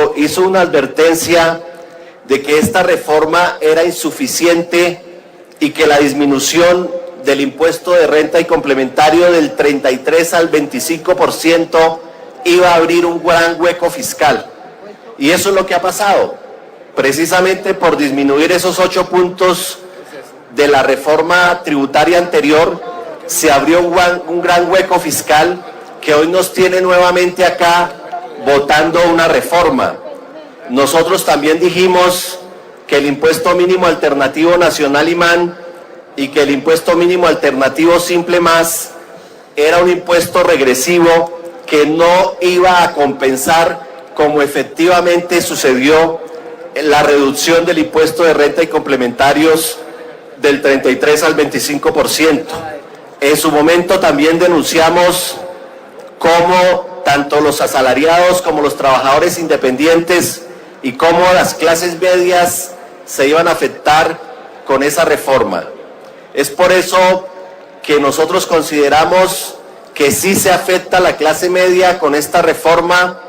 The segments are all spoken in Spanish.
ministro hizo una advertencia de que esta reforma era insuficiente y que la disminución del impuesto de renta y complementario del 33 al 25% iba a abrir un gran hueco fiscal. Y eso es lo que ha pasado. Precisamente por disminuir esos 8 puntos de la reforma tributaria anterior, se abrió un gran hueco fiscal que hoy nos tiene nuevamente acá votando una reforma. Nosotros también dijimos que el impuesto mínimo alternativo nacional IMAN y que el impuesto mínimo alternativo simple más era un impuesto regresivo que no iba a compensar, como efectivamente sucedió, la reducción del impuesto de renta y complementarios del 33 al 25%. En su momento también denunciamos cómo tanto los asalariados como los trabajadores independientes y cómo las clases medias se iban a afectar con esa reforma. Es por eso que nosotros consideramos que sí se afecta a la clase media con esta reforma.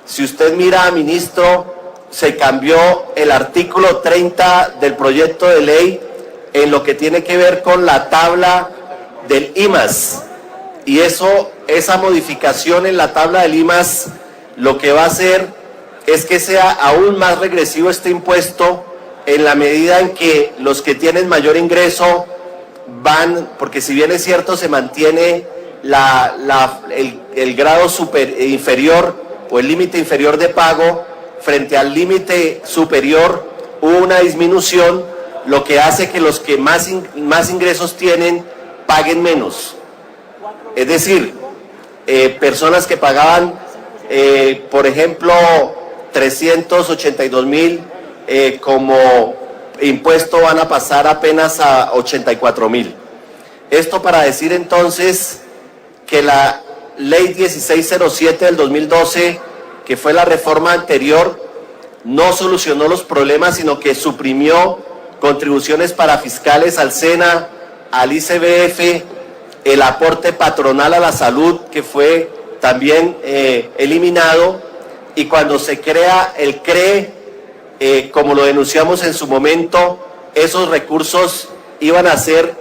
Si usted mira, ministro, se cambió el artículo 30 del proyecto de ley en lo que tiene que ver con la tabla del IMAS. Y esa modificación en la tabla del IMAS lo que va a hacer es que sea aún más regresivo este impuesto, en la medida en que los que tienen mayor ingreso van, porque si bien es cierto se mantiene el grado inferior o el límite inferior de pago, frente al límite superior hubo una disminución, lo que hace que los que más ingresos tienen paguen menos. Es decir, personas que pagaban, por ejemplo, 382,000 como impuesto van a pasar apenas a 84,000. Esto para decir entonces que la ley 1607 del 2012, que fue la reforma anterior, no solucionó los problemas, sino que suprimió contribuciones para fiscales al SENA, al ICBF, el aporte patronal a la salud, que fue también eliminado, y cuando se crea el CRE, como lo denunciamos en su momento, esos recursos iban a ser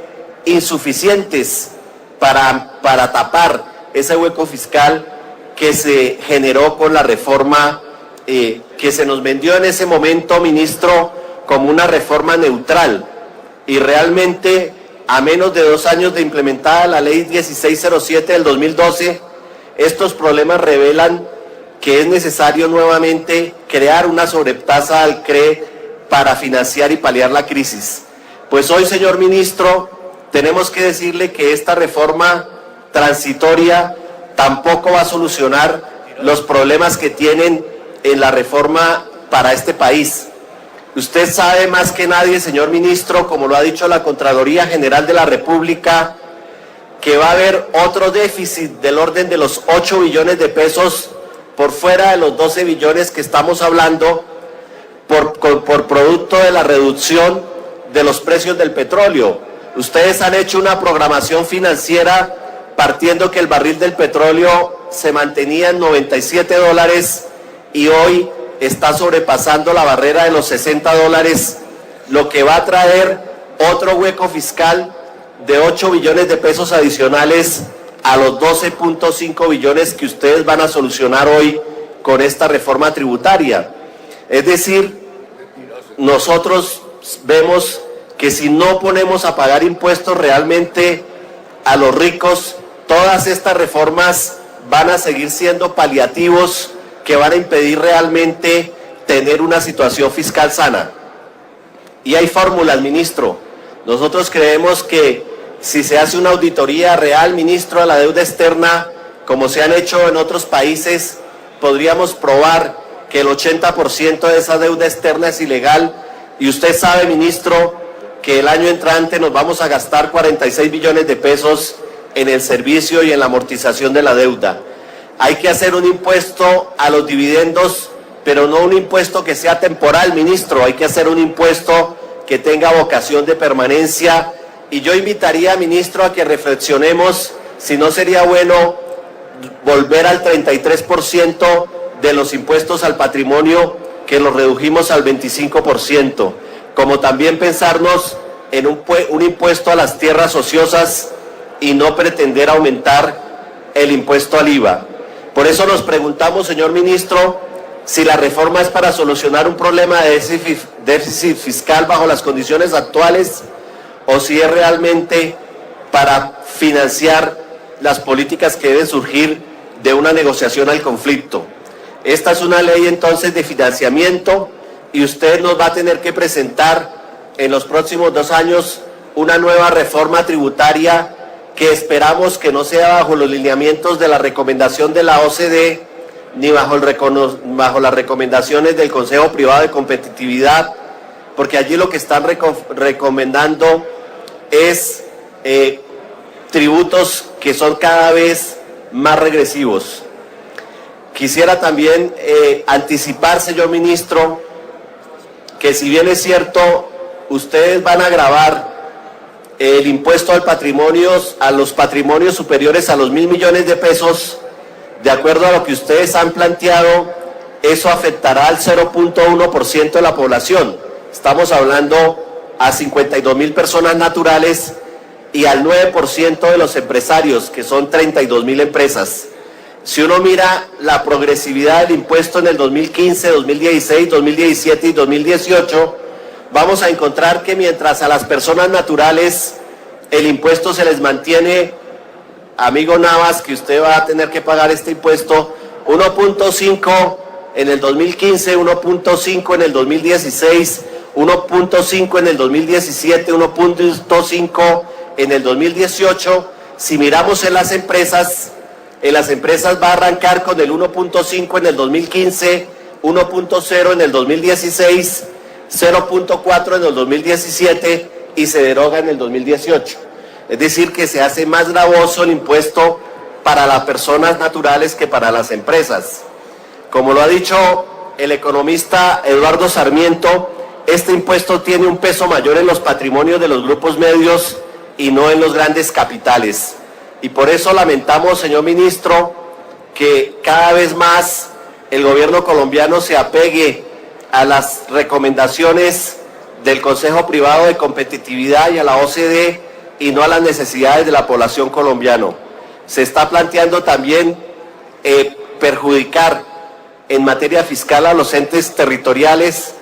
insuficientes para tapar ese hueco fiscal que se generó con la reforma que se nos vendió en ese momento, ministro, como una reforma neutral. Y realmente, a menos de 2 años de implementada la ley 1607 del 2012, estos problemas revelan que es necesario nuevamente crear una sobretasa al CRE para financiar y paliar la crisis. Pues hoy, señor ministro, tenemos que decirle que esta reforma transitoria tampoco va a solucionar los problemas que tienen en la reforma para este país. Usted sabe más que nadie, señor ministro, como lo ha dicho la Contraloría General de la República, que va a haber otro déficit del orden de los 8 billones de pesos por fuera de los 12 billones que estamos hablando por producto de la reducción de los precios del petróleo. Ustedes han hecho una programación financiera partiendo que el barril del petróleo se mantenía en $97 y hoy está sobrepasando la barrera de los $60, lo que va a traer otro hueco fiscal de 8 billones de pesos adicionales a los 12.5 billones que ustedes van a solucionar hoy con esta reforma tributaria. Es decir, nosotros vemos que si no ponemos a pagar impuestos realmente a los ricos, todas estas reformas van a seguir siendo paliativos que van a impedir realmente tener una situación fiscal sana. Y hay fórmulas, ministro. Nosotros creemos que si se hace una auditoría real, ministro, a la deuda externa, como se han hecho en otros países, podríamos probar que el 80% de esa deuda externa es ilegal. Y usted sabe, ministro, que el año entrante nos vamos a gastar 46 billones de pesos en el servicio y en la amortización de la deuda. Hay que hacer un impuesto a los dividendos, pero no un impuesto que sea temporal, ministro. Hay que hacer un impuesto que tenga vocación de permanencia. Y yo invitaría, ministro, a que reflexionemos si no sería bueno volver al 33% de los impuestos al patrimonio, que los redujimos al 25%, como también pensarnos en un impuesto a las tierras ociosas y no pretender aumentar el impuesto al IVA. Por eso nos preguntamos, señor ministro, si la reforma es para solucionar un problema de déficit fiscal bajo las condiciones actuales o si es realmente para financiar las políticas que deben surgir de una negociación al conflicto. Esta es una ley entonces de financiamiento y usted nos va a tener que presentar en los próximos 2 años una nueva reforma tributaria que esperamos que no sea bajo los lineamientos de la recomendación de la OCDE ni bajo las recomendaciones del Consejo Privado de Competitividad, porque allí lo que están recomendando es tributos que son cada vez más regresivos. Quisiera también anticipar, señor ministro, que si bien es cierto, ustedes van a gravar el impuesto al patrimonio, a los patrimonios superiores a los 1.000 millones de pesos, de acuerdo a lo que ustedes han planteado, eso afectará al 0.1% de la población. Estamos hablando a 52.000 personas naturales y al 9% de los empresarios, que son 32.000 empresas. Si uno mira la progresividad del impuesto en el 2015, 2016, 2017 y 2018, vamos a encontrar que mientras a las personas naturales el impuesto se les mantiene, amigo Navas, que usted va a tener que pagar este impuesto, 1.5 en el 2015, 1.5 en el 2016, 1.5 en el 2017, 1.5 en el 2018. Si miramos en las empresas va a arrancar con el 1.5 en el 2015, 1.0 en el 2016, 0.4 en el 2017 y se deroga en el 2018. Es decir, que se hace más gravoso el impuesto para las personas naturales que para las empresas. Como lo ha dicho el economista Eduardo Sarmiento, este impuesto tiene un peso mayor en los patrimonios de los grupos medios y no en los grandes capitales. Y por eso lamentamos, señor ministro, que cada vez más el gobierno colombiano se apegue a las recomendaciones del Consejo Privado de Competitividad y a la OCDE y no a las necesidades de la población colombiana. Se está planteando también perjudicar en materia fiscal a los entes territoriales,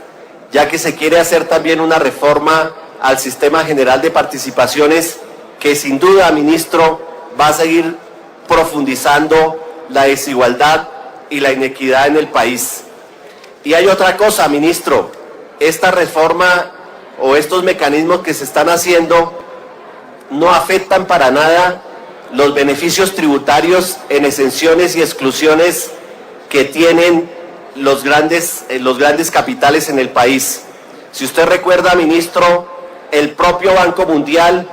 ya que se quiere hacer también una reforma al Sistema General de Participaciones que sin duda, ministro, va a seguir profundizando la desigualdad y la inequidad en el país. Y hay otra cosa, ministro, esta reforma o estos mecanismos que se están haciendo no afectan para nada los beneficios tributarios en exenciones y exclusiones que tienen los grandes capitales en el país. Si usted recuerda, ministro, el propio Banco Mundial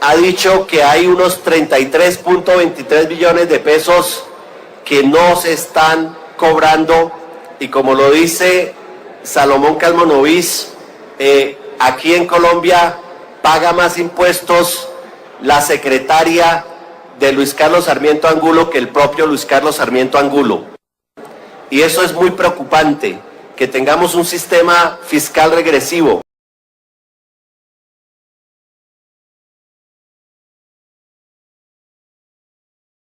ha dicho que hay unos 33.23 billones de pesos que no se están cobrando y como lo dice Salomón Calmonovich, aquí en Colombia paga más impuestos la secretaria de Luis Carlos Sarmiento Angulo que el propio Luis Carlos Sarmiento Angulo. Y eso es muy preocupante, que tengamos un sistema fiscal regresivo.